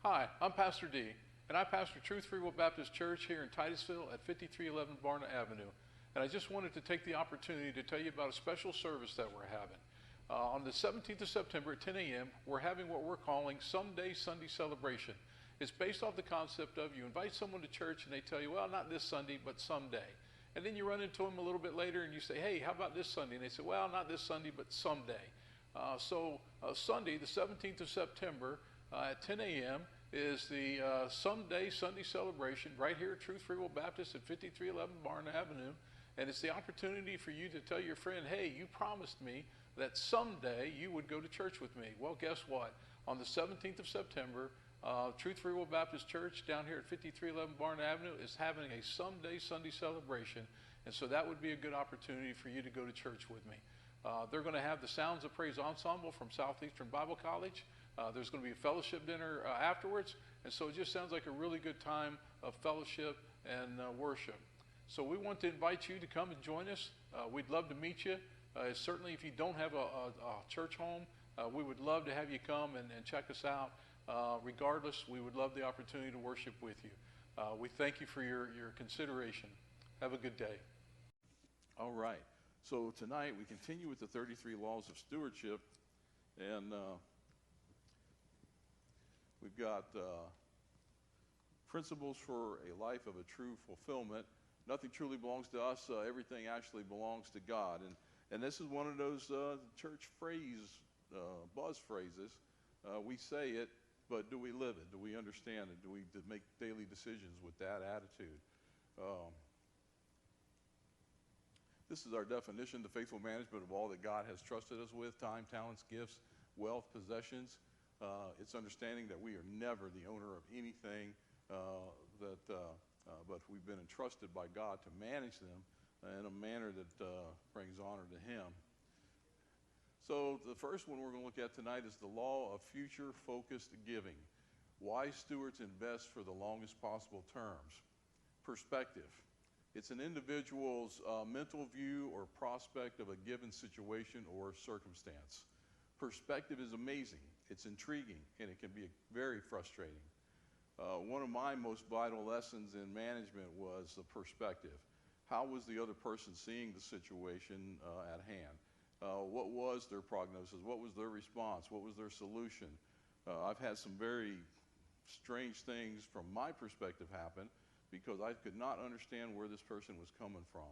Hi, I'm Pastor D, and I pastor Truth Free Will Baptist Church here in Titusville at 5311 Barna Avenue. And I just wanted to take the opportunity to tell you about a special service that we're having. On the 17th of September at 10 a.m., we're having what we're calling Someday Sunday Celebration. It's based off the concept of you invite someone to church and they tell you, well, not this Sunday, but someday. And then you run into them a little bit later and you say, hey, how about this Sunday? And they say, well, not this Sunday, but someday. Sunday, the 17th of September at 10 a.m. is the Someday Sunday Celebration right here at Truth Free Will Baptist at 5311 Barna Avenue. And it's the opportunity for you to tell your friend, hey, you promised me that someday you would go to church with me. Well, guess what? On the 17th of September, Truth Free Will Baptist Church down here at 5311 Barna Avenue is having a Someday Sunday Celebration. And so that would be a good opportunity for you to go to church with me. They're going to have the Sounds of Praise Ensemble from Southeastern Bible College. There's going to be a fellowship dinner afterwards. And so it just sounds like a really good time of fellowship and worship. So we want to invite you to come and join us. We'd love to meet you. Certainly if you don't have a church home, we would love to have you come and check us out. Regardless, we would love the opportunity to worship with you. We thank you for your consideration. Have a good day. All right. So tonight we continue with the 33 laws of stewardship, and we've got principles for a life of a true fulfillment. Nothing truly belongs to us. Everything actually belongs to God. And this is one of those church buzz phrases. We say it, but do we live it? Do we understand it? Do we make daily decisions with that attitude? This is our definition: the faithful management of all that God has trusted us with: time, talents, gifts, wealth, possessions. It's understanding that we are never the owner of anything, but we've been entrusted by God to manage them in a manner that brings honor to Him. So the first one we're going to look at tonight is the law of future-focused giving. Wise stewards invest for the longest possible terms. Perspective. It's an individual's mental view or prospect of a given situation or circumstance. Perspective is amazing. It's intriguing, and it can be very frustrating. One of my most vital lessons in management was the perspective. How was the other person seeing the situation at hand? What was their prognosis? What was their response? What was their solution? I've had some very strange things from my perspective happen because I could not understand where this person was coming from.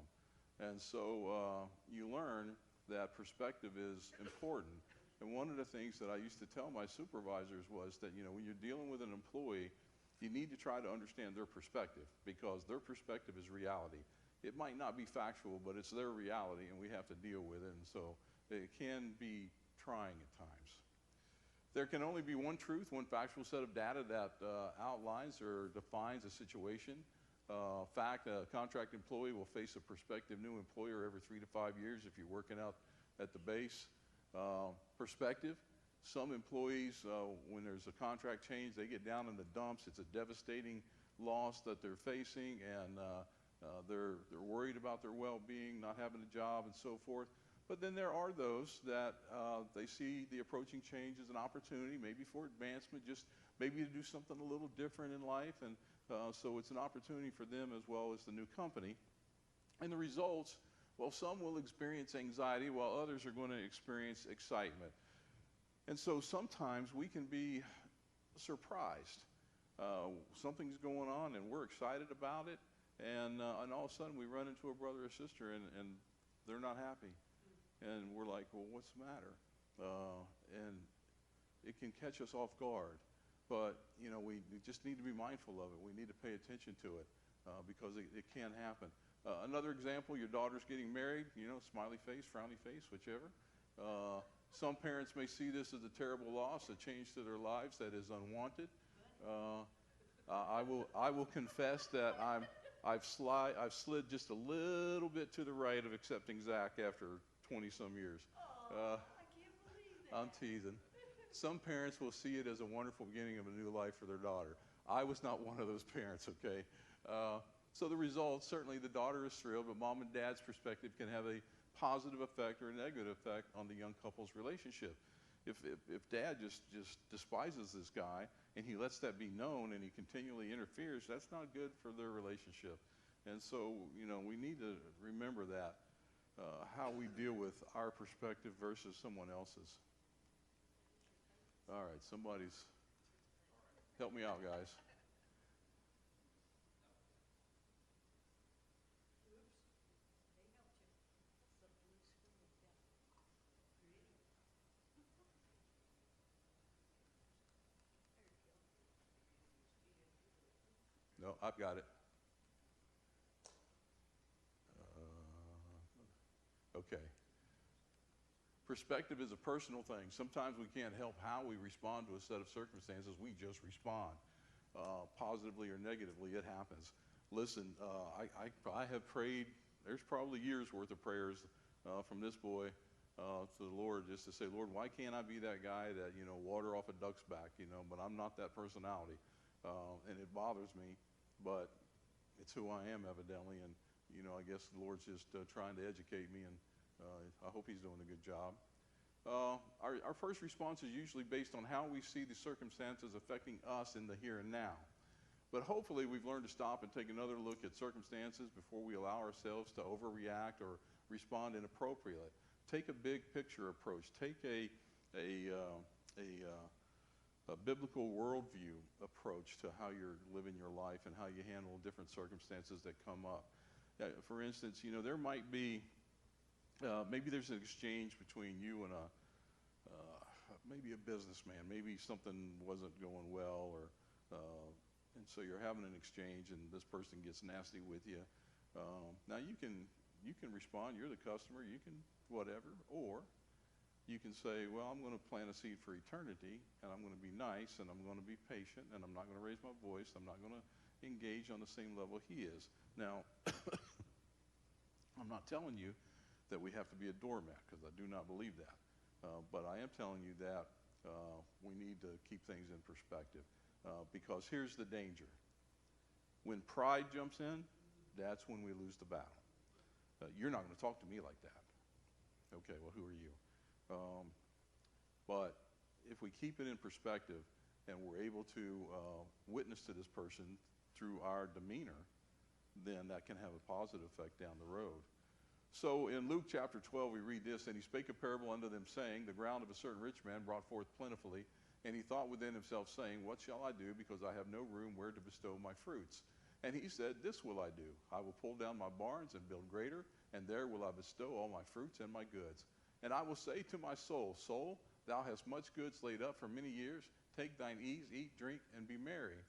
And so you learn that perspective is important. And one of the things that I used to tell my supervisors was that, when you're dealing with an employee, you need to try to understand their perspective, because their perspective is reality. It might not be factual, but it's their reality, and we have to deal with it. And so it can be trying at times. There can only be one truth, one factual set of data that outlines or defines a situation. Fact, a contract employee will face a prospective new employer every 3 to 5 years if you're working out at the base. Perspective. Some employees, when there's a contract change, they get down in the dumps. It's a devastating loss that they're facing, and they're worried about their well-being, not having a job, and so forth. But then there are those that they see the approaching change as an opportunity, maybe for advancement, just maybe to do something a little different in life. And so it's an opportunity for them as well as the new company. And the results, well, some will experience anxiety while others are going to experience excitement. And so sometimes we can be surprised. Something's going on and we're excited about it. And all of a sudden we run into a brother or sister and they're not happy. And we're like, well, what's the matter? And it can catch us off guard. But, we just need to be mindful of it. We need to pay attention to it because it can happen. Another example, your daughter's getting married, smiley face, frowny face, whichever. Some parents may see this as a terrible loss, a change to their lives that is unwanted. I will confess that I've slid just a little bit to the right of accepting Zach after 20-some years. I can't believe that. I'm teasing. Some parents will see it as a wonderful beginning of a new life for their daughter. I was not one of those parents, okay? So the result, certainly the daughter is thrilled, but mom and dad's perspective can have a positive effect or a negative effect on the young couple's relationship. If dad just despises this guy and he lets that be known and he continually interferes, that's not good for their relationship. And so, we need to remember that, how we deal with our perspective versus someone else's. All right, somebody's, help me out, guys. No, I've got it. Okay. Perspective is a personal thing. Sometimes we can't help how we respond to a set of circumstances. We just respond, positively or negatively. It happens. Listen, I have prayed. There's probably years worth of prayers from this boy to the Lord, just to say, Lord, why can't I be that guy that water off a duck's back? But I'm not that personality, and it bothers me. But it's who I am, evidently, and I guess the Lord's just trying to educate me, and I hope he's doing a good job. Our first response is usually based on how we see the circumstances affecting us in the here and now. But hopefully we've learned to stop and take another look at circumstances before we allow ourselves to overreact or respond inappropriately. Take a big picture approach. Take a biblical worldview approach to how you're living your life and how you handle different circumstances that come up. For instance, there might be, maybe there's an exchange between you and maybe a businessman. Maybe something wasn't going well, and so you're having an exchange, and this person gets nasty with you. Now you can respond. You're the customer. You can whatever, or you can say, well, I'm going to plant a seed for eternity, and I'm going to be nice, and I'm going to be patient, and I'm not going to raise my voice. I'm not going to engage on the same level he is. Now, I'm not telling you that we have to be a doormat, because I do not believe that. But I am telling you that we need to keep things in perspective, because here's the danger. When pride jumps in, that's when we lose the battle. You're not going to talk to me like that. Okay, well, who are you? But if we keep it in perspective and we're able to witness to this person through our demeanor, then that can have a positive effect down the road. So in Luke chapter 12, we read this, and he spake a parable unto them, saying, the ground of a certain rich man brought forth plentifully, and he thought within himself, saying, what shall I do, because I have no room where to bestow my fruits? And he said, this will I do. I will pull down my barns and build greater, and there will I bestow all my fruits and my goods. And I will say to my soul, soul, thou hast much goods laid up for many years. Take thine ease, eat, drink, and be merry.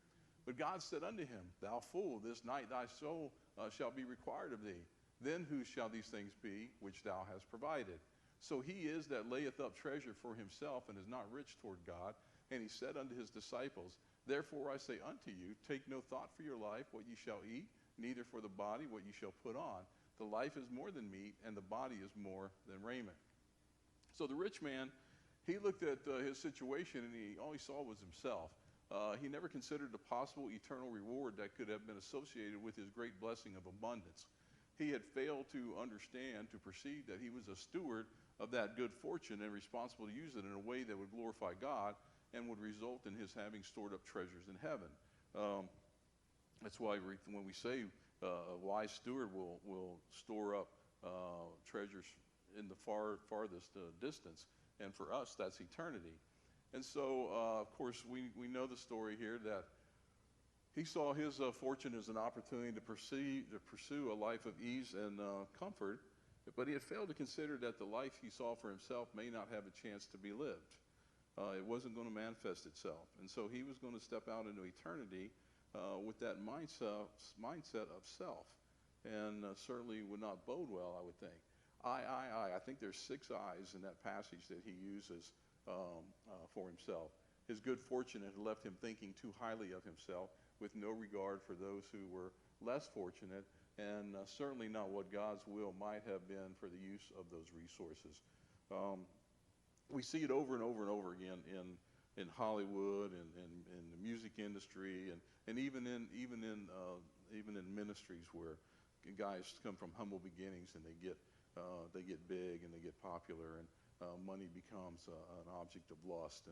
But God said unto him, thou fool, this night thy soul shall be required of thee. Then whose shall these things be which thou hast provided? So he is that layeth up treasure for himself, and is not rich toward God. And he said unto his disciples, therefore I say unto you, take no thought for your life, what ye shall eat, neither for the body, what ye shall put on. The life is more than meat, and the body is more than raiment. So the rich man, he looked at his situation, and all he saw was himself. He never considered the possible eternal reward that could have been associated with his great blessing of abundance. He had failed to understand, to perceive that he was a steward of that good fortune and responsible to use it in a way that would glorify God and would result in his having stored up treasures in heaven. That's why when we say a wise steward will store up treasures in the farthest distance, and for us that's eternity. And so of course we know the story here that he saw his fortune as an opportunity to pursue a life of ease and comfort, but he had failed to consider that the life he saw for himself may not have a chance to be lived. It wasn't going to manifest itself, and so he was going to step out into eternity with that mindset of self, and certainly would not bode well, I would think. I think there's 6 I's in that passage that he uses for himself. His good fortune had left him thinking too highly of himself, with no regard for those who were less fortunate, and certainly not what God's will might have been for the use of those resources. We see it over and over and over again in Hollywood and in the music industry, and even in ministries where guys come from humble beginnings and they get big and they get popular, money becomes an object of lust.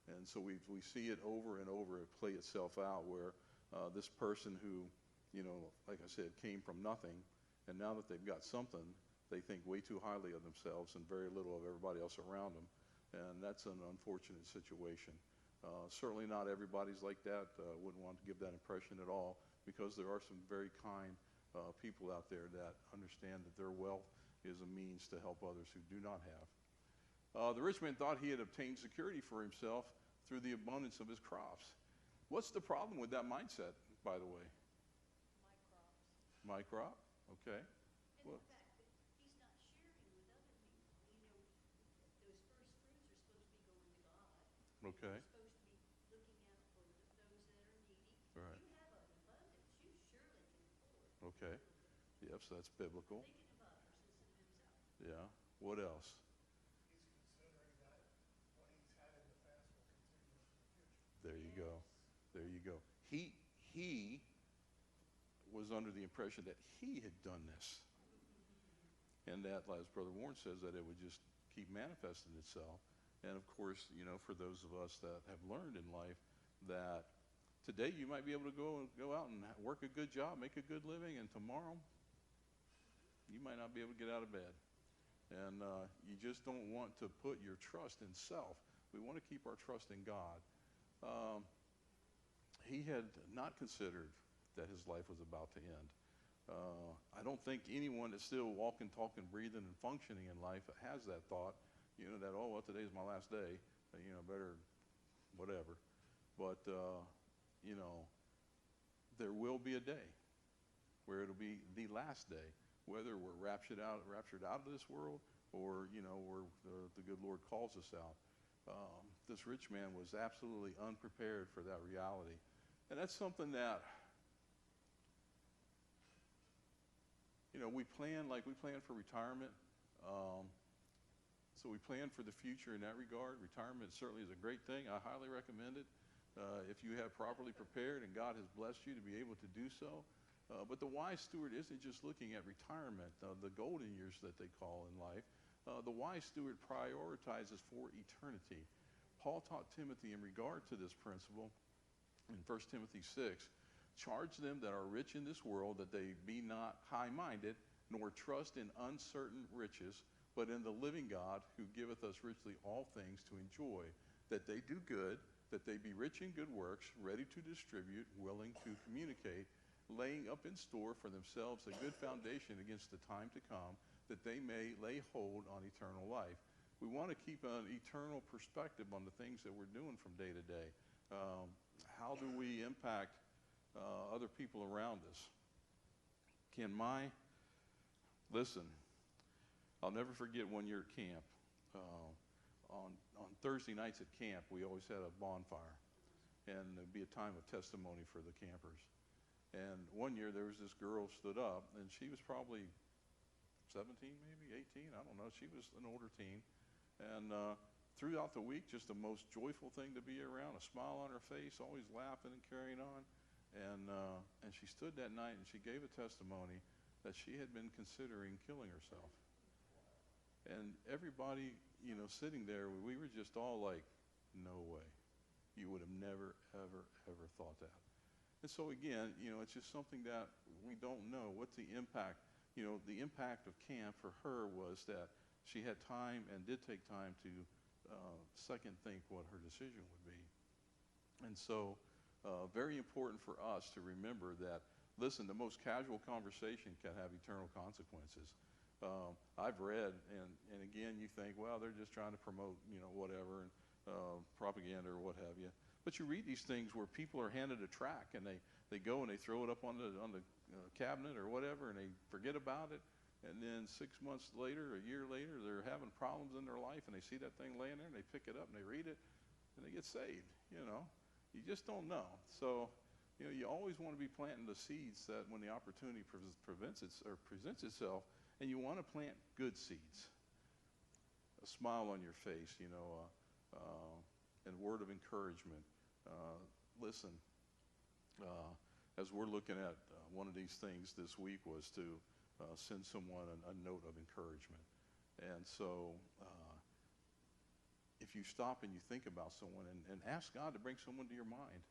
And so we see it over and over it play itself out where this person who, like I said, came from nothing, and now that they've got something, they think way too highly of themselves and very little of everybody else around them. And that's an unfortunate situation. Certainly not everybody's like that. Wouldn't want to give that impression at all, because there are some very kind people out there that understand that their wealth is a means to help others who do not have. The rich man thought he had obtained security for himself through the abundance of his crops. What's the problem with that mindset, by the way? My crop? Okay. And Well, the fact that he's not sharing with other people. Those first fruits are supposed to be going to God. okay. You're supposed to be looking out for those that are needy. Right. You have an abundance. You surely can afford. Okay. Yes, that's biblical. Thinking of others instead of himself. Yeah. What else? He's considering that what he's had in the past will continue in the future. There you go. There you go. He was under the impression that he had done this. And that, as Brother Warren says, that it would just keep manifesting itself. And of course, for those of us that have learned in life that today you might be able to go out and work a good job, make a good living, and tomorrow you might not be able to get out of bed. And you just don't want to put your trust in self. We want to keep our trust in God. He had not considered that his life was about to end. I don't think anyone that's still walking, talking, breathing, and functioning in life has that thought, that, oh, well, today's my last day, better whatever. But, there will be a day where it'll be the last day, whether we're raptured out of this world or, where the good Lord calls us out. This rich man was absolutely unprepared for that reality. And that's something that, we plan for retirement. So we plan for the future in that regard. Retirement certainly is a great thing. I highly recommend it if you have properly prepared and God has blessed you to be able to do so. But the wise steward isn't just looking at retirement, the golden years that they call in life. The wise steward prioritizes for eternity. Paul taught Timothy in regard to this principle in 1 Timothy 6. Charge them that are rich in this world that they be not high-minded, nor trust in uncertain riches, but in the living God who giveth us richly all things to enjoy, that they do good, that they be rich in good works, ready to distribute, willing to communicate, laying up in store for themselves a good foundation against the time to come, that they may lay hold on eternal life. We want to keep an eternal perspective on the things that we're doing from day to day. How do we impact other people around us? Listen, I'll never forget one year at camp. On Thursday nights at camp, we always had a bonfire, and there'd be a time of testimony for the campers. And one year there was this girl stood up, and she was probably 17, maybe 18, I don't know. She was an older teen. And throughout the week, just the most joyful thing to be around, a smile on her face, always laughing and carrying on. And she stood that night and she gave a testimony that she had been considering killing herself. And everybody, sitting there, we were just all like, no way. You would have never, ever, ever thought that. And so again, it's just something that we don't know. What's the impact? The impact of camp for her was that she had time and did take time to second think what her decision would be. And so very important for us to remember that, listen, the most casual conversation can have eternal consequences. I've read, and again, you think, well, they're just trying to promote, whatever, and propaganda or what have you. But you read these things where people are handed a tract, and they go and they throw it up on the cabinet or whatever, and they forget about it. And then 6 months later, a year later, they're having problems in their life, and they see that thing laying there, and they pick it up, and they read it, and they get saved, You just don't know. So, you always want to be planting the seeds that when the opportunity presents itself, and you want to plant good seeds. A smile on your face, and a word of encouragement. Listen, as we're looking at one of these things this week was to send someone a note of encouragement. And so if you stop and you think about someone and ask God to bring someone to your mind.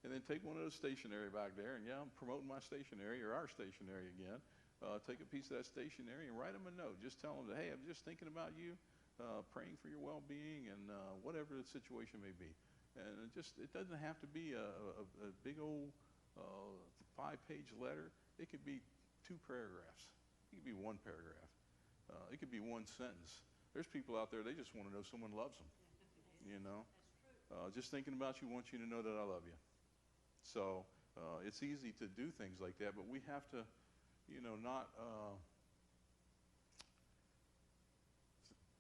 And then take one of those stationery back there, and yeah, I'm promoting my stationery or our stationery again. Take a piece of that stationery and write them a note. Just tell them that, hey, I'm just thinking about you, praying for your well-being, and whatever the situation may be. And it doesn't have to be a big old 5-page letter. It could be 2 paragraphs. It could be 1 paragraph. It could be 1 sentence. There's people out there, they just want to know someone loves them. You know, just thinking about you, want you to know that I love you. So it's easy to do things like that, but we have to, not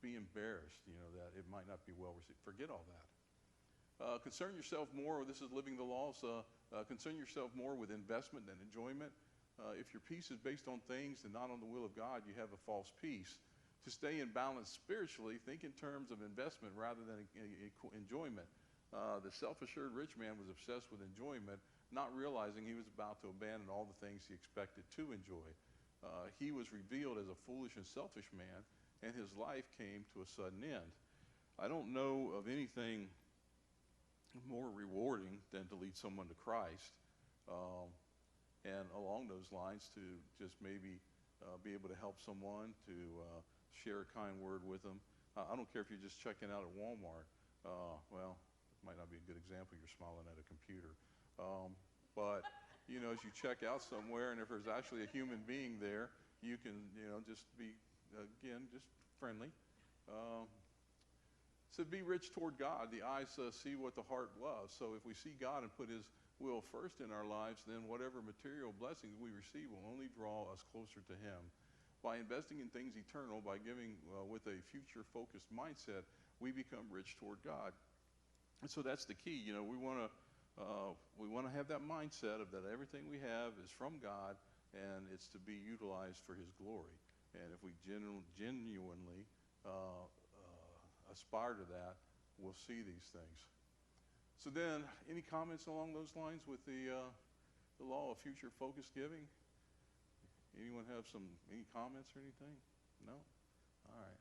be embarrassed, that it might not be well received. Forget all that. Concern yourself more, this is living the laws, concern yourself more with investment than enjoyment. If your peace is based on things and not on the will of God, you have a false peace. To stay in balance spiritually, think in terms of investment rather than enjoyment. The self-assured rich man was obsessed with enjoyment, not realizing he was about to abandon all the things he expected to enjoy. He was revealed as a foolish and selfish man, and his life came to a sudden end. I don't know of anything more rewarding than to lead someone to Christ, and along those lines to just maybe be able to help someone, to share a kind word with them. I don't care if you're just checking out at Walmart. Well, might not be a good example, you're smiling at a computer. But, as you check out somewhere, and if there's actually a human being there, you can, just be, again, just friendly. So be rich toward God. The eyes see what the heart loves. So if we see God and put his will first in our lives, then whatever material blessings we receive will only draw us closer to him. By investing in things eternal, by giving with a future-focused mindset, we become rich toward God. And so that's the key. We want to have that mindset of that everything we have is from God, and it's to be utilized for his glory. And if we genuinely aspire to that, we'll see these things. So then, any comments along those lines with the law of future-focused giving? Anyone have any comments or anything? No? All right.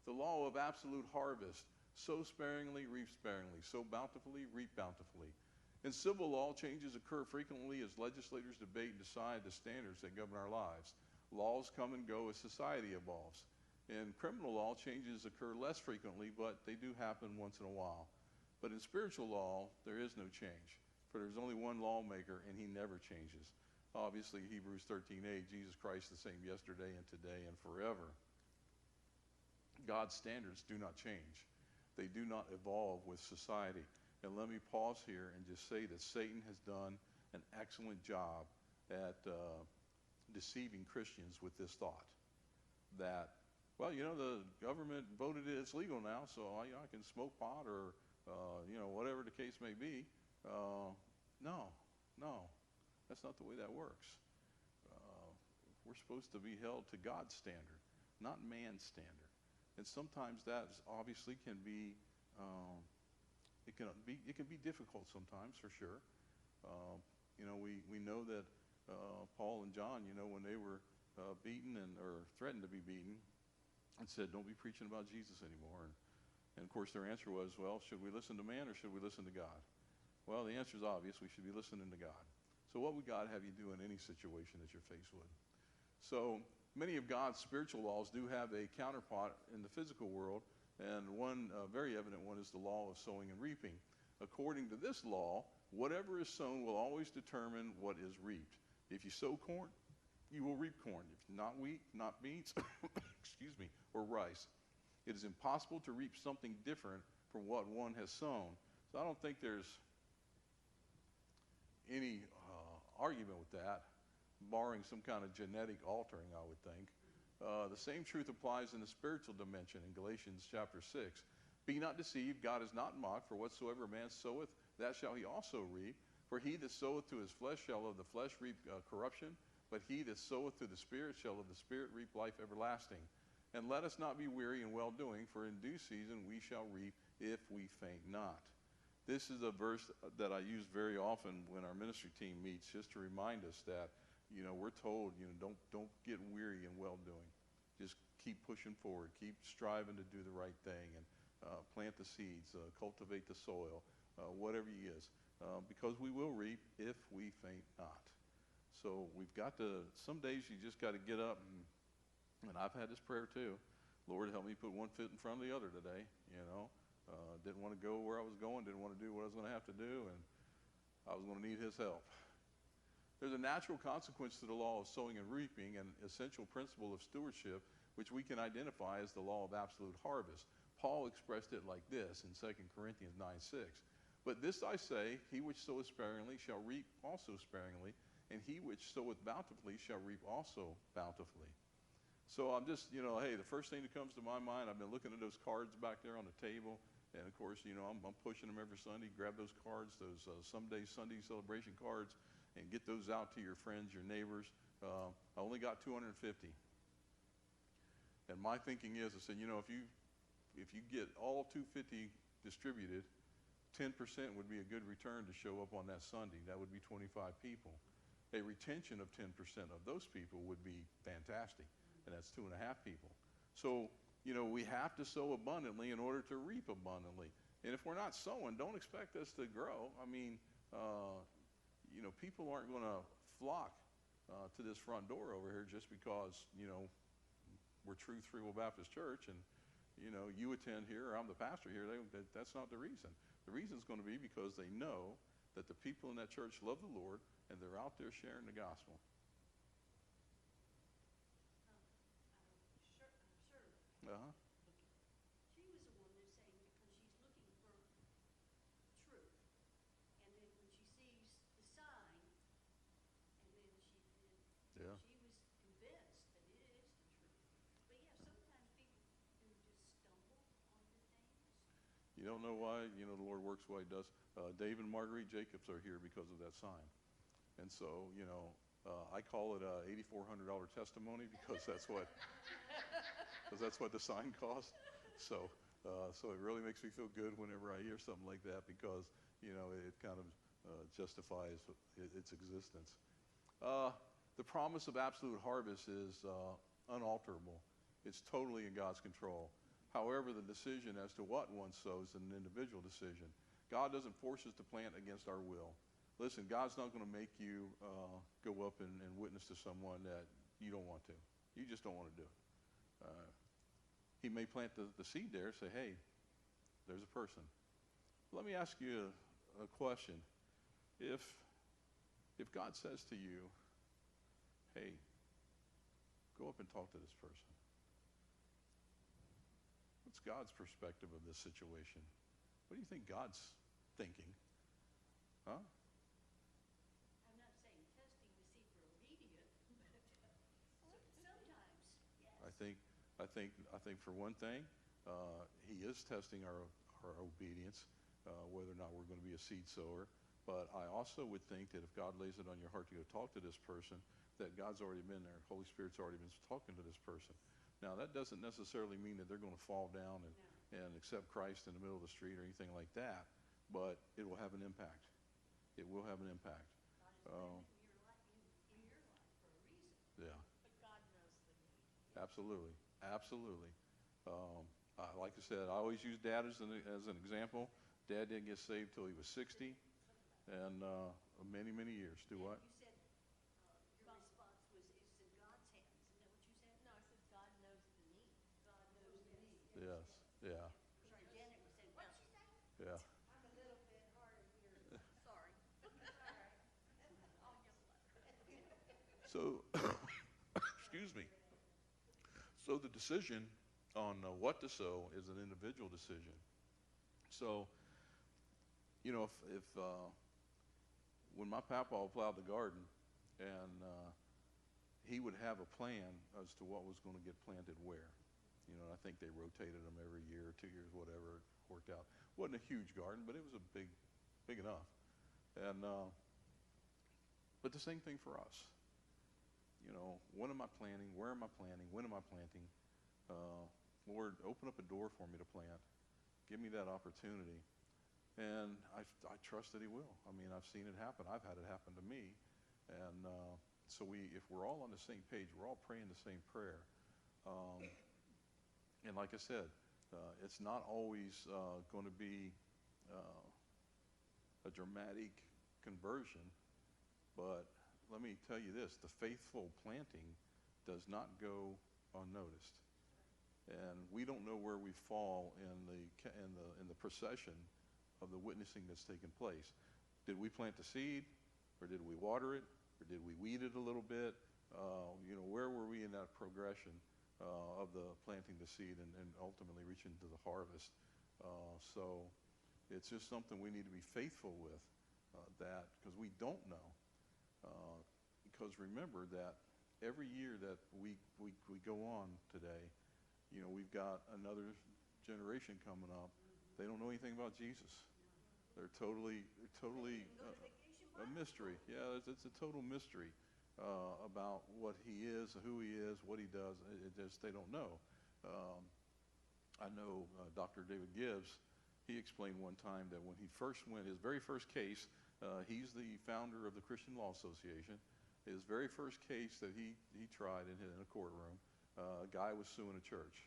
The law of absolute harvest. Sow sparingly, reap sparingly. Sow bountifully, reap bountifully. In civil law, changes occur frequently as legislators debate and decide the standards that govern our lives. Laws come and go as society evolves. In criminal law, changes occur less frequently, but they do happen once in a while. But in spiritual law, there is no change, for there's only one lawmaker, and he never changes. Obviously, Hebrews 13:8, Jesus Christ the same yesterday and today and forever. God's standards do not change. They do not evolve with society. And let me pause here and just say that Satan has done an excellent job at deceiving Christians with this thought that, well, the government voted it's legal now, so I can smoke pot or, whatever the case may be. No, that's not the way that works. We're supposed to be held to God's standard, not man's standard. And sometimes that obviously can be, it can be difficult sometimes, for sure. We know that Paul and John, when they were beaten or threatened to be beaten, and said, "Don't be preaching about Jesus anymore." And of course, their answer was, "Well, should we listen to man or should we listen to God?" Well, the answer is obvious. We should be listening to God. So what would God have you do in any situation that you're faced with? So many of God's spiritual laws do have a counterpart in the physical world, and one very evident one is the law of sowing and reaping. According to this law, whatever is sown will always determine what is reaped. If you sow corn, you will reap corn. If not wheat, not beans, or rice. It is impossible to reap something different from what one has sown. So I don't think there's any argument with that, barring some kind of genetic altering, I would think. The same truth applies in the spiritual dimension in Galatians chapter 6. Be not deceived, God is not mocked, for whatsoever man soweth, that shall he also reap. For he that soweth to his flesh shall of the flesh reap corruption, but he that soweth to the Spirit shall of the Spirit reap life everlasting. And let us not be weary in well-doing, for in due season we shall reap if we faint not. This is a verse that I use very often when our ministry team meets, just to remind us that, we're told, don't get weary in well-doing. Just keep pushing forward, keep striving to do the right thing. And plant the seeds, cultivate the soil, whatever it is, because we will reap if we faint not. So we've got to, some days you just got to get up, and I've had this prayer too. Lord, help me put one foot in front of the other today, you know. Didn't want to go where I was going, didn't want to do what I was going to have to do, and I was going to need his help. There's a natural consequence to the law of sowing and reaping, an essential principle of stewardship, which we can identify as the law of absolute harvest. Paul expressed it like this in 2 Corinthians 9:6. But this I say, he which soweth sparingly shall reap also sparingly, and he which soweth bountifully shall reap also bountifully. So I'm just, you know, hey, the first thing that comes to my mind, I've been looking at those cards back there on the table, and of course, you know, I'm pushing them every Sunday. Grab those cards, those Sunday celebration cards, and get those out to your friends, your neighbors. I only got 250. And my thinking is, I said, you know, if you get all 250 distributed, 10% would be a good return to show up on that Sunday. That would be 25 people. A retention of 10% of those people would be fantastic, and that's 2.5 people. So, you know, we have to sow abundantly in order to reap abundantly. And if we're not sowing, don't expect us to grow. I mean, you know, people aren't going to flock to this front door over here just because, you know, we're Truth Free Will Baptist Church and, you know, you attend here or I'm the pastor here. That's not the reason. The reason is going to be because they know that the people in that church love the Lord and they're out there sharing the gospel. Uh-huh. She was the one that's saying because she's looking for truth. And then when she sees the sign, and then Yeah. she was convinced that it is the truth. But yeah, sometimes people do just stumble onto things. You don't know why. You know, the Lord works the way he does. Dave and Marguerite Jacobs are here because of that sign. And so, you know, I call it a $8,400 testimony because that's what the sign cost. So it really makes me feel good whenever I hear something like that because, you know, it kind of justifies its existence. The promise of absolute harvest is unalterable. It's totally in God's control. However, the decision as to what one sows is an individual decision. God doesn't force us to plant against our will. Listen, God's not going to make you go up and witness to someone that you don't want to. You just don't want to do it. He may plant the seed there, say, hey, there's a person. Let me ask you a question. If God says to you, hey, go up and talk to this person, what's God's perspective of this situation? What do you think God's thinking? Huh? I'm not saying testing to see for obedience, but sometimes, yes. I think for one thing, he is testing our obedience, whether or not we're going to be a seed sower. But I also would think that if God lays it on your heart to go talk to this person, that God's already been there. Holy Spirit's already been talking to this person. Now, that doesn't necessarily mean that they're going to fall down and accept Christ in the middle of the street or anything like that, but it will have an impact. It will have an impact. God is in your life for a reason. Yeah. But God knows the need. Absolutely. Absolutely. Like I said, I always use Dad as an example. Dad didn't get saved till he was 60, and many, many years. Do what? You said your response was, it's in God's hands. Isn't that what you said? No, I said God knows the need. God knows the need. Yes. Yeah. Sorry, Janet was saying, what'd she say? Yeah. I'm a little bit hard of hearing. Sorry. I'll yell louder. So, excuse me. So the decision on what to sow is an individual decision. So, you know, if when my papa plowed the garden, and he would have a plan as to what was going to get planted where. You know, I think they rotated them every year, 2 years, whatever. It worked out. Wasn't a huge garden, but it was a big enough. And but the same thing for us. You know, when am I planting? Where am I planting? When am I planting? Lord, open up a door for me to plant. Give me that opportunity. And I trust that he will. I mean, I've seen it happen. I've had it happen to me. And so if we're all on the same page, we're all praying the same prayer. And like I said, It's not always going to be a dramatic conversion, but let me tell you this, the faithful planting does not go unnoticed. And we don't know where we fall in the procession of the witnessing that's taken place. Did we plant the seed, or did we water it, or did we weed it a little bit? Where were we in that progression of the planting the seed and ultimately reaching to the harvest? So it's just something we need to be faithful with, that because we don't know. Because remember that every year that we go on today, we've got another generation coming up. They don't know anything about Jesus. They're totally a mystery. Yeah, it's a total mystery about what he is, who he is, what he does. They don't know. I know Dr. David Gibbs, he explained one time that when he first went, his very first case, he's the founder of the Christian Law Association. His very first case that he tried in a courtroom, a guy was suing a church.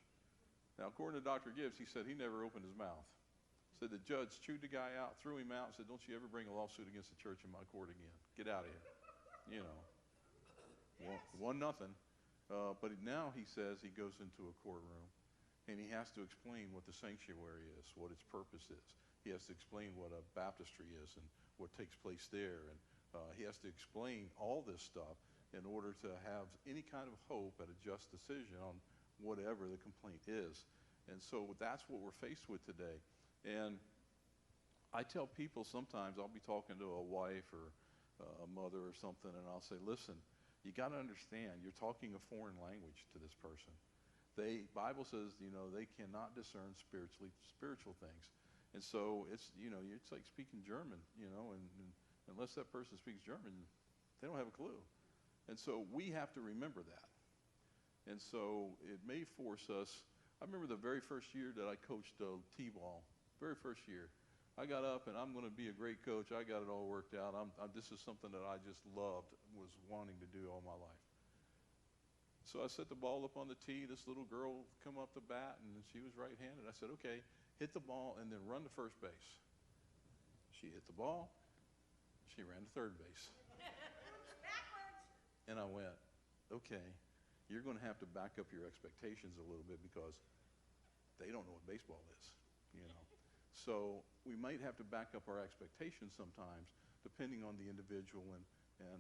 Now, according to Dr. Gibbs, he said he never opened his mouth. Said the judge chewed the guy out, threw him out, and said, "Don't you ever bring a lawsuit against the church in my court again. Get out of here." One nothing. But now he says he goes into a courtroom, and he has to explain what the sanctuary is, what its purpose is. He has to explain what a baptistry is and what takes place there. And he has to explain all this stuff in order to have any kind of hope at a just decision on whatever the complaint is. And so that's what we're faced with today. And I tell people sometimes, I'll be talking to a wife or a mother or something, and I'll say, listen, you got to understand, you're talking a foreign language to this person. Bible says, they cannot discern spiritual things. And so it's like speaking German, and unless that person speaks German, they don't have a clue. And so we have to remember that. And so it may force us. I remember the very first year that I coached T-ball, very first year. I got up and I'm going to be a great coach. I got it all worked out. This is something that I just loved, was wanting to do all my life. So I set the ball up on the tee. This little girl come up the bat, and she was right-handed. I said, okay, hit the ball and then run to first base. She hit the ball. She ran to third base. And I went, okay, you're going to have to back up your expectations a little bit because they don't know what baseball is, So we might have to back up our expectations sometimes, depending on the individual and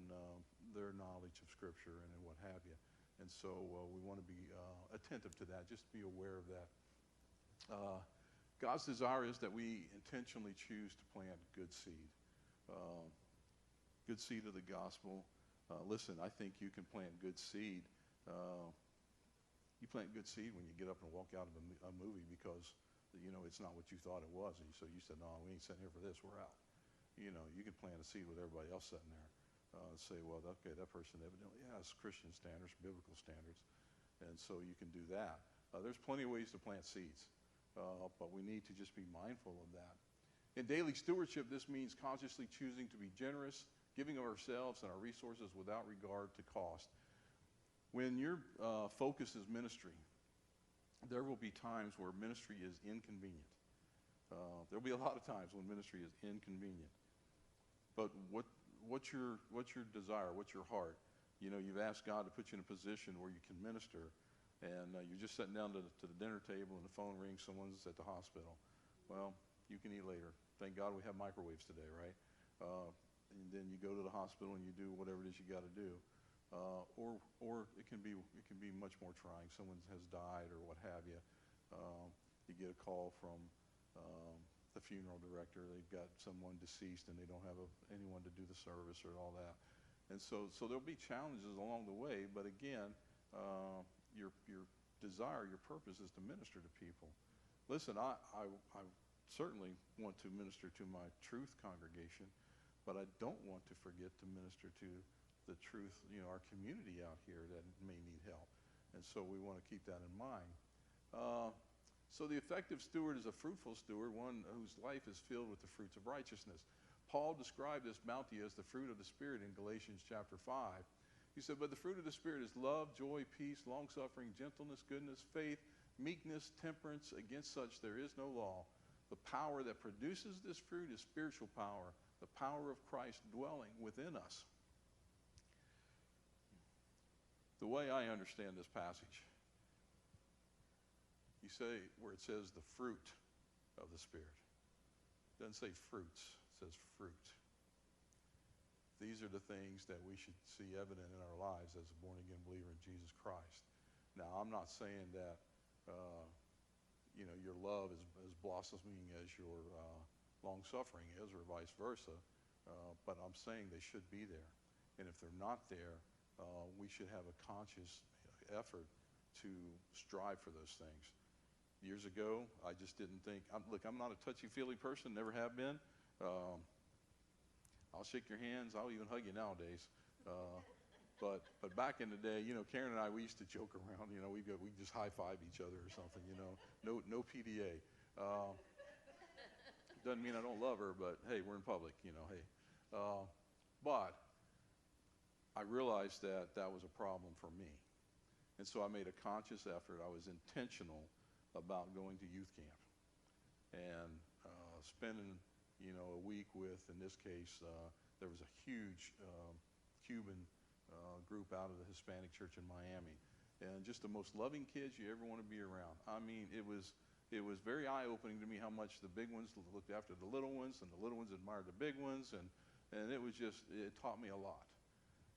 their knowledge of Scripture and what have you. And so we want to be attentive to that, just be aware of that. God's desire is that we intentionally choose to plant good seed. Good seed of the gospel. Listen, I think you can plant good seed. You plant good seed when you get up and walk out of a movie because, it's not what you thought it was. And so you said, no, we ain't sitting here for this. We're out. You can plant a seed with everybody else sitting there. Say, well, okay, that person evidently has Christian standards, biblical standards. And so you can do that. There's plenty of ways to plant seeds. But we need to just be mindful of that. In daily stewardship, this means consciously choosing to be generous, giving of ourselves and our resources without regard to cost. When your focus is ministry, there will be times where ministry is inconvenient. There'll be a lot of times when ministry is inconvenient. But what's your desire? What's your heart? You've asked God to put you in a position where you can minister, and you're just sitting down to the dinner table and the phone rings, someone's at the hospital. Well, you can eat later. Thank God we have microwaves today, right? And then you go to the hospital and you do whatever it is you got to do. Or it can be much more trying. Someone has died or what have you. You get a call from the funeral director. They've got someone deceased and they don't have anyone to do the service or all that. And so there'll be challenges along the way. But again, your desire, your purpose is to minister to people. Listen, I certainly want to minister to my truth congregation, but I don't want to forget to minister to the truth, our community out here that may need help. And so we want to keep that in mind. So the effective steward is a fruitful steward, one whose life is filled with the fruits of righteousness. Paul described this bounty as the fruit of the Spirit in Galatians chapter 5. He said, but the fruit of the Spirit is love, joy, peace, long-suffering, gentleness, goodness, faith, meekness, temperance. Against such there is no law. The power that produces this fruit is spiritual power, the power of Christ dwelling within us. The way I understand this passage, you say where it says the fruit of the Spirit. It doesn't say fruits, it says fruit. These are the things that we should see evident in our lives as a born-again believer in Jesus Christ. Now, I'm not saying that, your love is as blossoming as your long-suffering is, or vice versa, but I'm saying they should be there. And if they're not there, we should have a conscious effort to strive for those things. Years ago, I just didn't think, I'm not a touchy-feely person, never have been. I'll shake your hands, I'll even hug you nowadays. But back in the day, Karen and I, we used to joke around, we just high-five each other or something, no PDA. Doesn't mean I don't love her, but hey, we're in public, hey. But I realized that that was a problem for me. And so I made a conscious effort. I was intentional about going to youth camp and spending, a week with, in this case, there was a huge Cuban group out of the Hispanic church in Miami. And just the most loving kids you ever want to be around. I mean, it was very eye-opening to me how much the big ones looked after the little ones, and the little ones admired the big ones, and it taught me a lot.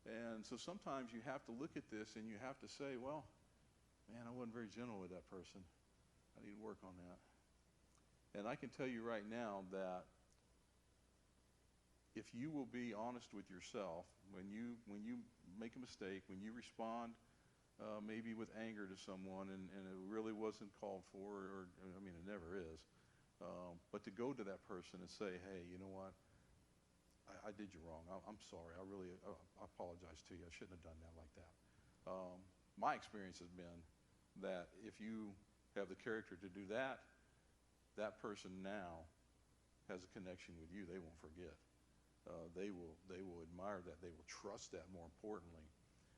And so sometimes you have to look at this and you have to say, well, man, I wasn't very gentle with that person. I need to work on that. And I can tell you right now that if you will be honest with yourself, when you make a mistake, when you respond maybe with anger to someone and it really wasn't called for, or it never is, but to go to that person and say, hey, you know what? I did you wrong. I'm sorry. I apologize to you. I shouldn't have done that like that. My experience has been that if you have the character to do that, that person now has a connection with you. They won't forget. They will admire that. They will trust that, more importantly.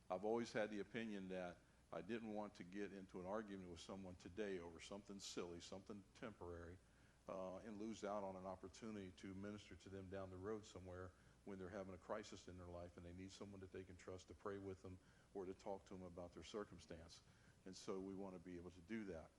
I've always had the opinion that I didn't want to get into an argument with someone today over something silly, something temporary, and lose out on an opportunity to minister to them down the road somewhere when they're having a crisis in their life and they need someone that they can trust to pray with them or to talk to them about their circumstance. And so we want to be able to do that.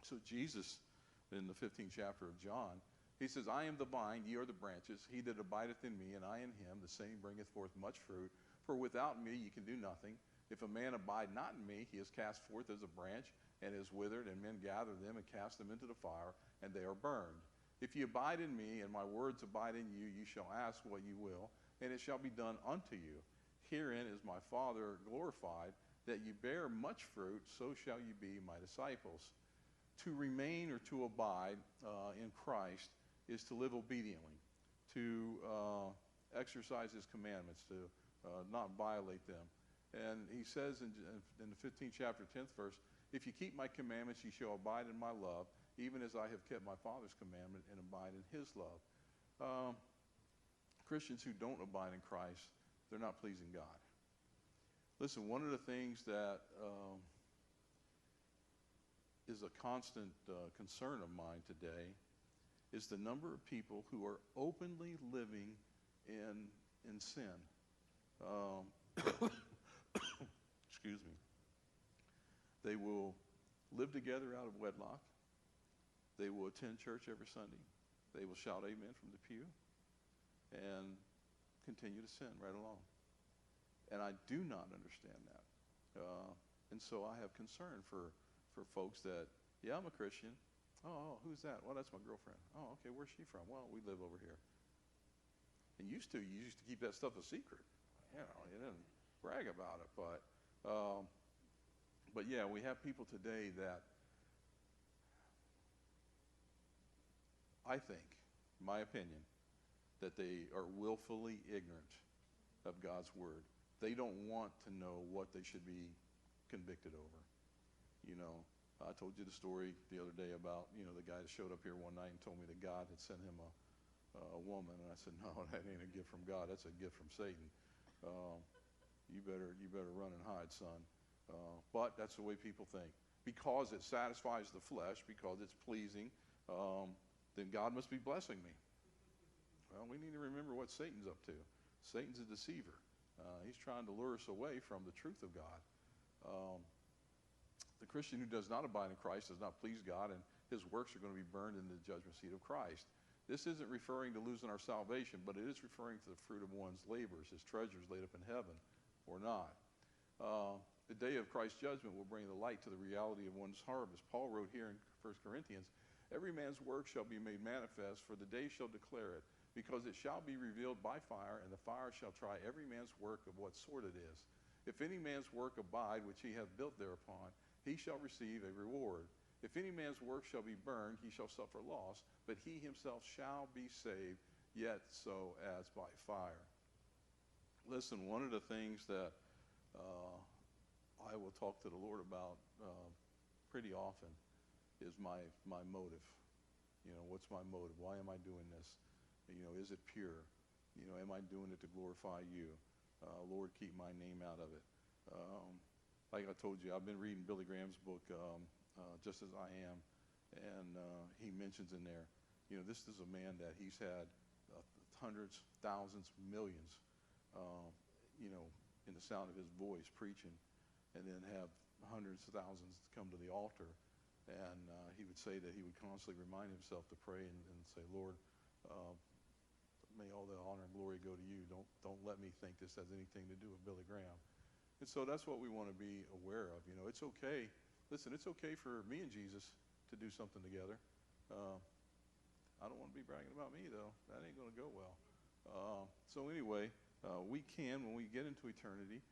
So Jesus, in the 15th chapter of John, he says, I am the vine, ye are the branches. He that abideth in me, and I in him, the same bringeth forth much fruit. For without me ye can do nothing. If a man abide not in me, he is cast forth as a branch, and is withered, and men gather them and cast them into the fire, and they are burned. If ye abide in me, and my words abide in you, ye shall ask what ye will, and it shall be done unto you. Herein is my Father glorified, that ye bear much fruit, so shall ye be my disciples. To remain or to abide in Christ is to live obediently, to exercise his commandments, to not violate them. And he says in the 15th chapter, 10th verse, if you keep my commandments, ye shall abide in my love, even as I have kept my Father's commandment and abide in his love. Christians who don't abide in Christ, they're not pleasing God. Listen, one of the things that is a constant concern of mine today is the number of people who are openly living in sin. Excuse me. They will live together out of wedlock. They will attend church every Sunday. They will shout amen from the pew and continue to sin right along. And I do not understand that. And so I have concern for folks that, yeah, I'm a Christian. Oh, who's that? Well, that's my girlfriend. Oh, okay, where's she from? Well, we live over here. And you used to keep that stuff a secret. You didn't brag about it. But yeah, we have people today that I think, my opinion, that they are willfully ignorant of God's word. They don't want to know what they should be convicted over. I told you the story the other day about, the guy that showed up here one night and told me that God had sent him a woman. And I said, no, that ain't a gift from God. That's a gift from Satan. You better run and hide, son. But that's the way people think. because it satisfies the flesh, because it's pleasing, then God must be blessing me. Well, we need to remember what Satan's up to. Satan's a deceiver. He's trying to lure us away from the truth of God. The Christian who does not abide in Christ does not please God, and his works are going to be burned in the judgment seat of Christ. This isn't referring to losing our salvation, but it is referring to the fruit of one's labors, his treasures laid up in heaven or not. The day of Christ's judgment will bring the light to the reality of one's harvest. Paul wrote here in 1 Corinthians, every man's work shall be made manifest, for the day shall declare it, because it shall be revealed by fire, and the fire shall try every man's work of what sort it is. If any man's work abide, which he hath built thereupon, he shall receive a reward. If any man's work shall be burned, he shall suffer loss, but he himself shall be saved, yet so as by fire. Listen, one of the things that I will talk to the Lord about pretty often is my motive. You know, what's my motive? Why am I doing this? You know, is it pure? You know, am I doing it to glorify you? Lord, keep my name out of it. Like I told you, I've been reading Billy Graham's book, Just As I Am, and he mentions in there, you know, this is a man that he's had hundreds, thousands, millions, you know, in the sound of his voice preaching, and then have hundreds of thousands come to the altar. And he would say that he would constantly remind himself to pray and say, Lord, may all the honor and glory go to you. Don't let me think this has anything to do with Billy Graham. And so that's what we want to be aware of. You know, it's okay. Listen, it's okay for me and Jesus to do something together. I don't want to be bragging about me, though. That ain't going to go well. So anyway, we can, when we get into eternity,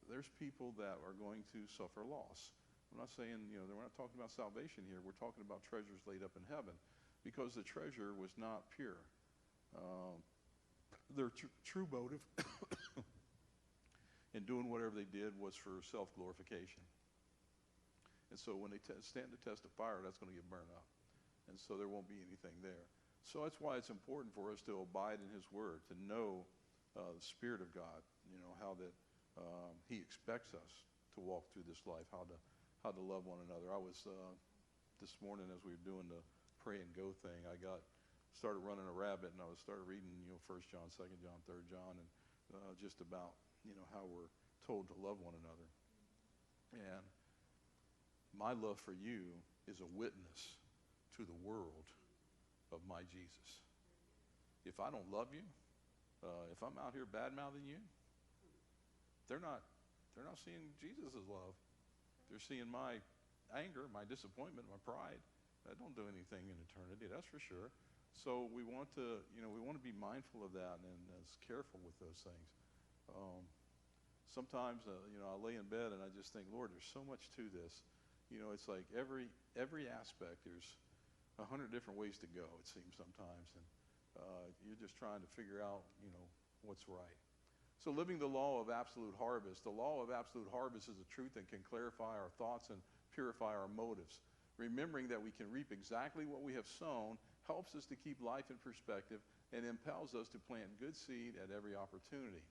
there's people that are going to suffer loss. I'm not saying, you know, we're not talking about salvation here. We're talking about treasures laid up in heaven, because the treasure was not pure. Their true motive in doing whatever they did was for self-glorification. And so when they stand the test of fire, that's going to get burned up. And so there won't be anything there. So that's why it's important for us to abide in his word, to know the Spirit of God, you know, how that he expects us to walk through this life, how to love one another. I was, this morning as we were doing the pray and go thing, I started running a rabbit, and I started reading, you know, 1 John, 2 John, 3 John, and just about, you know, how we're told to love one another. And my love for you is a witness to the world of my Jesus. If I don't love you, if I'm out here bad-mouthing you, they're not seeing Jesus' love. They're seeing my anger, my disappointment, my pride. That don't do anything in eternity, that's for sure. So we want to, you know, we want to be mindful of that and as careful with those things. Sometimes, you know, I lay in bed and I just think, Lord, there's so much to this. You know, it's like every aspect, there's 100 different ways to go, it seems sometimes. And you're just trying to figure out, you know, what's right. So living the law of absolute harvest. The law of absolute harvest is a truth that can clarify our thoughts and purify our motives. Remembering that we can reap exactly what we have sown helps us to keep life in perspective and impels us to plant good seed at every opportunity.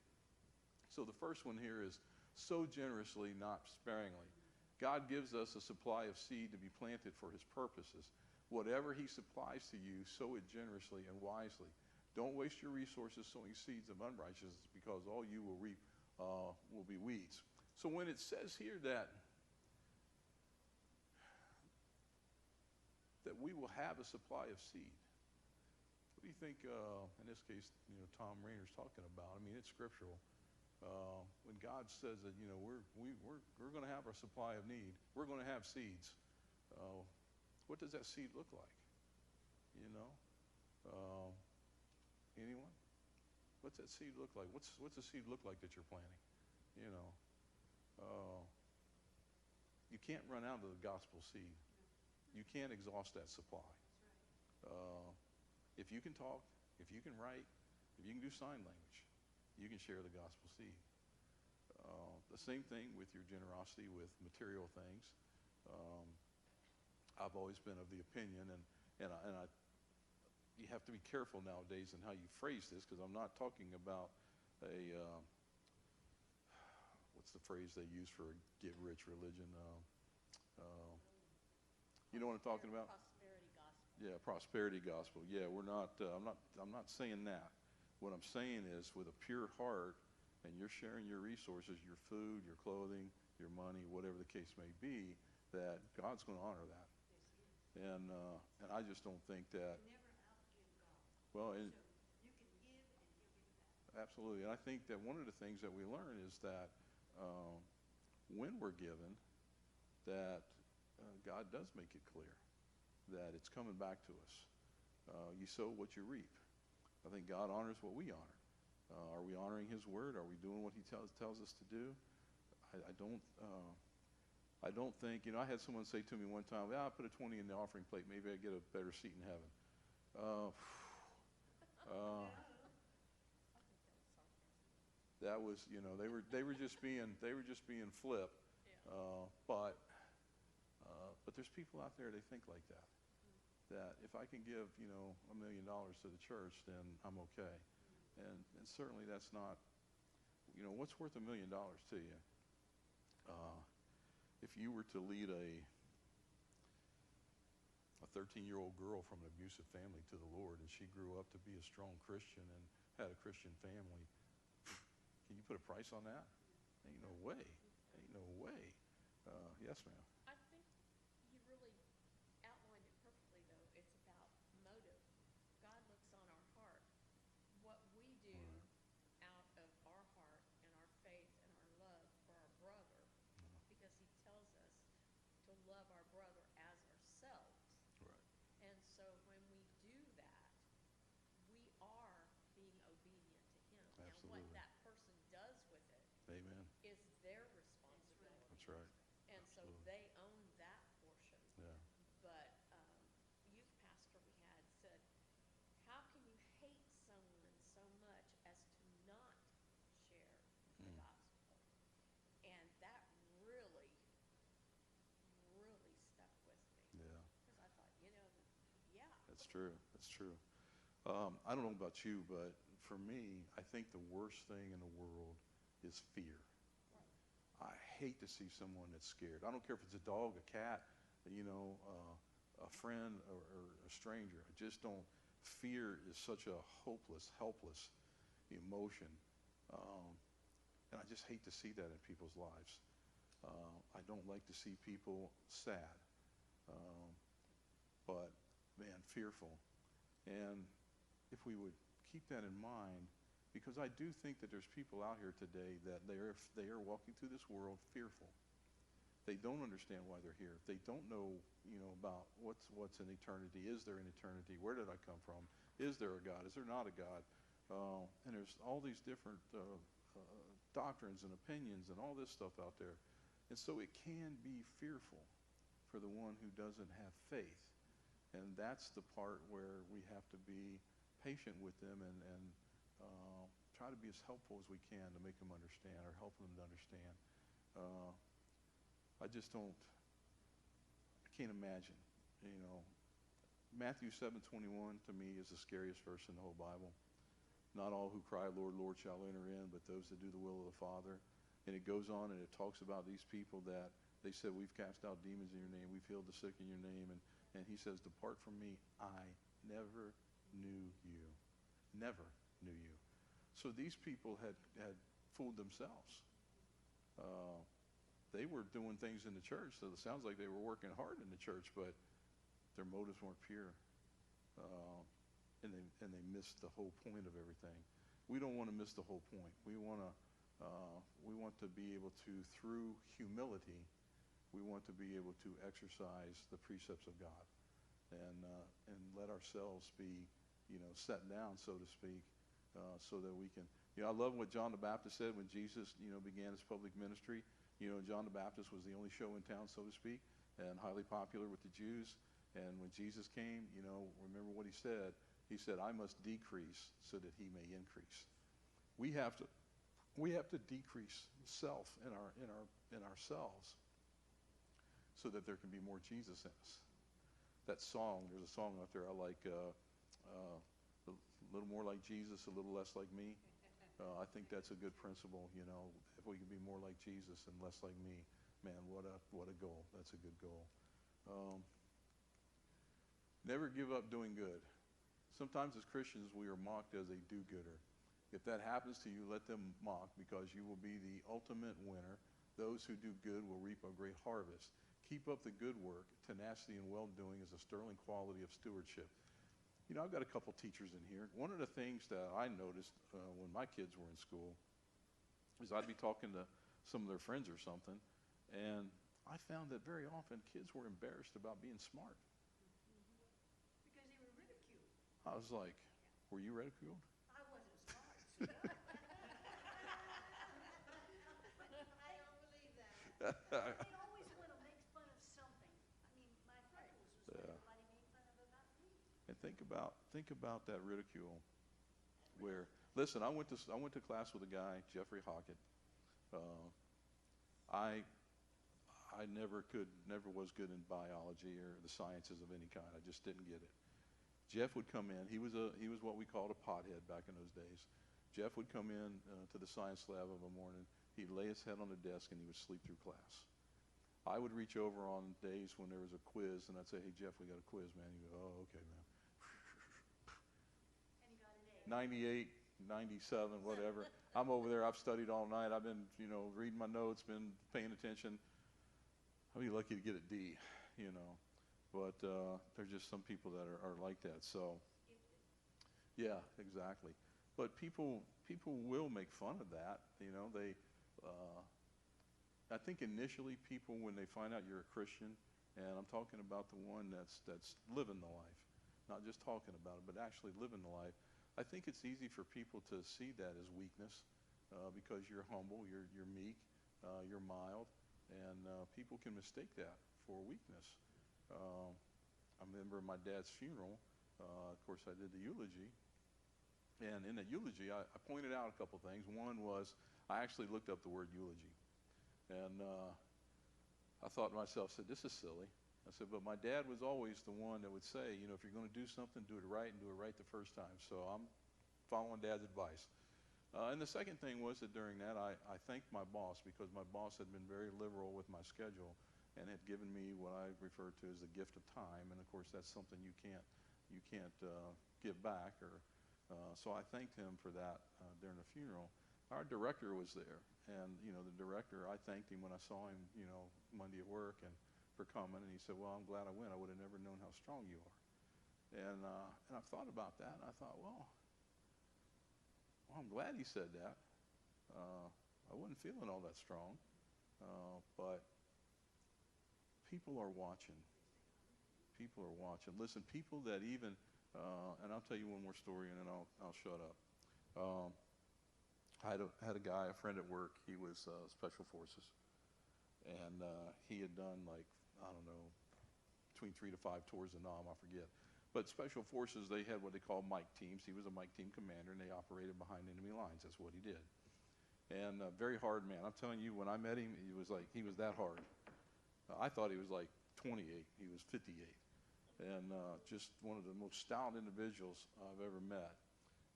So the first one here is sow generously, not sparingly. God gives us a supply of seed to be planted for his purposes. Whatever he supplies to you, sow it generously and wisely. Don't waste your resources sowing seeds of unrighteousness, because all you will reap will be weeds. So when it says here that we will have a supply of seed, what do you think, in this case, you know, Tom Rainer's talking about? I mean, it's scriptural. When God says that, you know, we're going to have our supply of need, we're going to have seeds. What does that seed look like? You know, anyone? What's that seed look like? What's the seed look like that you're planting? You know, you can't run out of the gospel seed. You can't exhaust that supply. If you can talk, if you can write, if you can do sign language, you can share the gospel seed. The same thing with your generosity with material things. I've always been of the opinion, and you have to be careful nowadays in how you phrase this, because I'm not talking about what's the phrase they use for a get-rich religion? Uh, you know what I'm talking about? Prosperity gospel. Yeah, prosperity gospel. Yeah, we're not. I'm not saying that. What I'm saying is, with a pure heart, and you're sharing your resources, your food, your clothing, your money, whatever the case may be, that God's going to honor that. Yes, he is. And I just don't think that. You never outgive God. Well, and So you can give and he'll give it back. absolutely. And I think that one of the things that we learn is that when we're given, that God does make it clear that it's coming back to us. You sow what you reap. I think God honors what we honor. Are we honoring His word? Are we doing what He tells us to do? I don't think. You know, I had someone say to me one time, "I put a 20 in the offering plate. Maybe I get a better seat in heaven." That was, you know, they were just being flip. But there's people out there, they think like that. That if I can give, you know, $1 million to the church, then I'm okay. And certainly that's not, you know, what's worth $1 million to you? If you were to lead a 13-year-old girl from an abusive family to the Lord, and she grew up to be a strong Christian and had a Christian family, can you put a price on that? Ain't no way. Ain't no way. Yes, ma'am. I think you really outlined it perfectly, though. It's about motive. God looks on our heart. What we do out of our heart and our faith and our love for our brother, because He tells us to love our brother as ourselves. Right. And so when we do that, we are being obedient to Him. Absolutely. And what that person does with it Amen. is their responsibility. That's right. And so Absolutely. they own that portion. Yeah. But youth pastor we had said, how can you hate someone so much as to not share the gospel? And that really, really stuck with me. Yeah. Because I thought, you know, yeah. That's true. That's true. I don't know about you, but for me, I think the worst thing in the world is fear. I hate to see someone that's scared. I don't care if it's a dog, a cat, you know, a friend, or a stranger. I just don't. Fear is such a hopeless, helpless emotion. And I just hate to see that in people's lives. I don't like to see people sad. But, man, fearful. And if we would keep that in mind, because I do think that there's people out here today that they are walking through this world fearful. They don't understand why they're here. They don't know, you know, about what's in eternity. Is there an eternity? Where did I come from? Is there a God? Is there not a God? And there's all these different doctrines and opinions and all this stuff out there. And so it can be fearful for the one who doesn't have faith. And that's the part where we have to be patient with them and try to be as helpful as we can to make them understand, or help them to understand. I can't imagine, you know. Matthew 7:21 to me is the scariest verse in the whole Bible. Not all who cry, Lord, Lord, shall enter in, but those that do the will of the Father. And it goes on and it talks about these people that they said, we've cast out demons in your name, we've healed the sick in your name. And He says, depart from me, I never knew you. Never knew you. So these people had fooled themselves. They were doing things in the church, so it sounds like they were working hard in the church, but their motives weren't pure. And they missed the whole point of everything. We don't want to miss the whole point. We want to be able to, through humility, we want to be able to exercise the precepts of God and let ourselves be, you know, set down, so to speak, so that we can, you know, I love what John the Baptist said when Jesus, you know, began his public ministry. You know, John the Baptist was the only show in town, so to speak, and highly popular with the Jews. And when Jesus came, you know, remember what he said? He said, I must decrease so that he may increase. We have to decrease self in ourselves so that there can be more Jesus in us. That song, there's a song out there I like, a little more like Jesus, a little less like me. I think that's a good principle, you know. If we can be more like Jesus and less like me, Man, what a goal. That's a good goal. Never give up doing good. Sometimes as Christians, we are mocked as a do-gooder. If that happens to you, let them mock, because you will be the ultimate winner. Those who do good will reap a great harvest. Keep up the good work. Tenacity and well-doing is a sterling quality of stewardship. You know, I've got a couple teachers in here. One of the things that I noticed when my kids were in school is I'd be talking to some of their friends or something, and I found that very often kids were embarrassed about being smart. Because they were ridiculed. I was like, were you ridiculed? I wasn't smart. So I don't believe that. They always want to make fun of something. I mean, my freckles was what everybody made fun of about me. And think about that ridicule. Where, listen, I went to class with a guy, Jeffrey Hockett. I never was good in biology or the sciences of any kind. I just didn't get it. Jeff would come in. He was what we called a pothead back in those days. Jeff would come in to the science lab of a morning. He'd lay his head on the desk and he would sleep through class. I would reach over on days when there was a quiz, and I'd say, "Hey, Jeff, we got a quiz, man." He'd go, "Oh, okay, man." And he got an A. 98, 97, whatever. I'm over there. I've studied all night. I've been, reading my notes, been paying attention. I'd be lucky to get a D, But there's just some people that are like that. So, yeah, exactly. But people will make fun of that. I think initially people, when they find out you're a Christian, and I'm talking about the one that's living the life, not just talking about it, but actually living the life. I think it's easy for people to see that as weakness because you're humble, you're meek, you're mild, and people can mistake that for weakness. I remember my dad's funeral. Of course, I did the eulogy. And in the eulogy, I pointed out a couple things. One was I actually looked up the word eulogy. And I thought to myself, this is silly. I said, but my dad was always the one that would say, if you're going to do something, do it right and do it right the first time. So I'm following Dad's advice. And the second thing was that during that, I thanked my boss, because my boss had been very liberal with my schedule and had given me what I refer to as the gift of time. And of course, that's something you can't give back. So I thanked him for that during the funeral. Our director was there, and the director, I thanked him when I saw him, Monday at work, and for coming, and he said, "Well, I'm glad I went. I would have never known how strong you are." And I've thought about that, and I thought, well, I'm glad he said that. I wasn't feeling all that strong, but people are watching. People are watching. Listen, people that even, and I'll tell you one more story, and then I'll shut up. I had a guy, a friend at work. He was Special Forces, and he had done, like, I don't know, between 3 to 5 tours of Nam, I forget. But Special Forces, they had what they call Mike teams. He was a Mike team commander, and they operated behind enemy lines. That's what he did. And a very hard man. I'm telling you, when I met him, he was that hard. I thought he was like 28. He was 58. And just one of the most stout individuals I've ever met.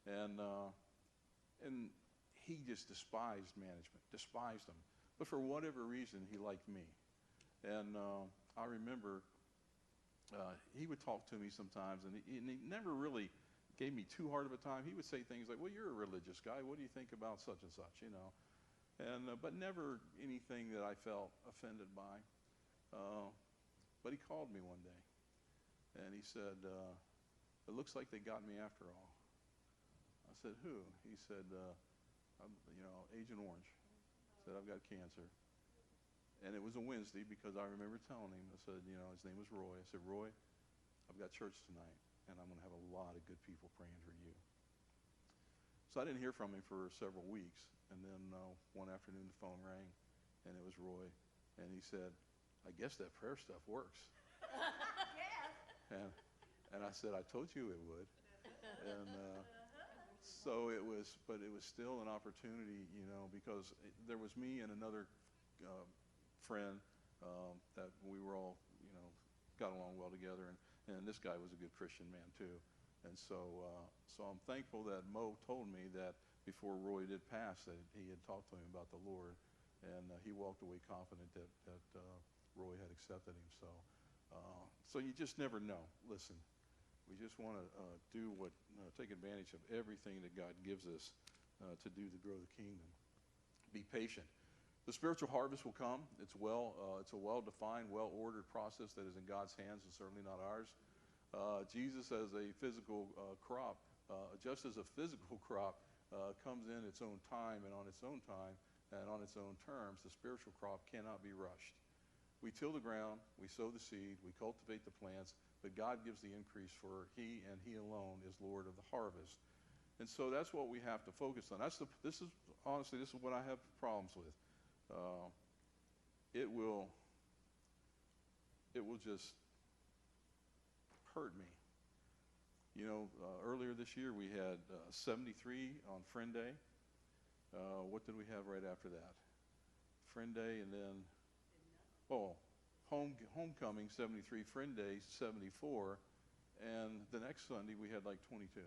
And he just despised management, despised them. But for whatever reason, he liked me. And I remember he would talk to me sometimes, and he never really gave me too hard of a time. He would say things like, "Well, you're a religious guy. What do you think about such and such?" And but never anything that I felt offended by. But he called me one day, and he said, "It looks like they got me after all." I said, "Who?" He said, Agent Orange. Said, "I've got cancer." And it was a Wednesday, because I remember telling him, I said, his name was Roy. I said, "Roy, I've got church tonight, and I'm going to have a lot of good people praying for you." So I didn't hear from him for several weeks. And then one afternoon the phone rang, and it was Roy. And he said, "I guess that prayer stuff works." Yes. And I said, "I told you it would." And so it was, but it was still an opportunity, because there was me and another friend that we were all, got along well together, and this guy was a good Christian man too. And so I'm thankful that Mo told me that before Roy did pass, that he had talked to him about the Lord, and he walked away confident that Roy had accepted him. So you just never know. Listen, we just want to take advantage of everything that God gives us to do to grow the kingdom. Be patient. The spiritual harvest will come. It's a well-defined, well-ordered process that is in God's hands and certainly not ours. Jesus as a physical crop, just as a physical crop comes in its own time and on its own time and on its own terms, the spiritual crop cannot be rushed. We till the ground, we sow the seed, we cultivate the plants, but God gives the increase, for he and he alone is Lord of the harvest. And so that's what we have to focus on. This is what I have problems with. It will just hurt me. You know, earlier this year we had 73 on Friend Day. What did we have right after that? Friend Day, and then homecoming 73, Friend Day 74, and the next Sunday we had like 22.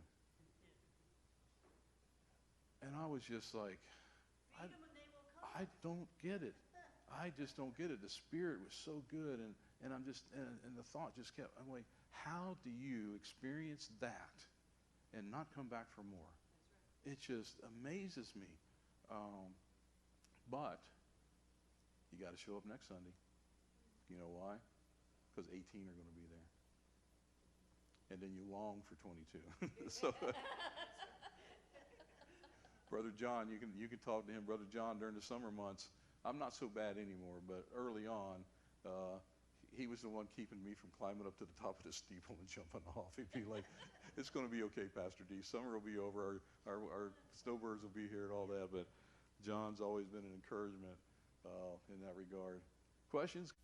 And I was just like, I don't get it. I just don't get it. The spirit was so good, and the thought just kept, I'm like, how do you experience that and not come back for more? It just amazes me. But you got to show up next Sunday. You know why? Because 18 are going to be there. And then you long for 22. So, Brother John, you can talk to him. Brother John, during the summer months, I'm not so bad anymore, but early on, he was the one keeping me from climbing up to the top of the steeple and jumping off. He'd be like, it's going to be okay, Pastor D. Summer will be over. Our snowbirds will be here and all that. But John's always been an encouragement in that regard. Questions?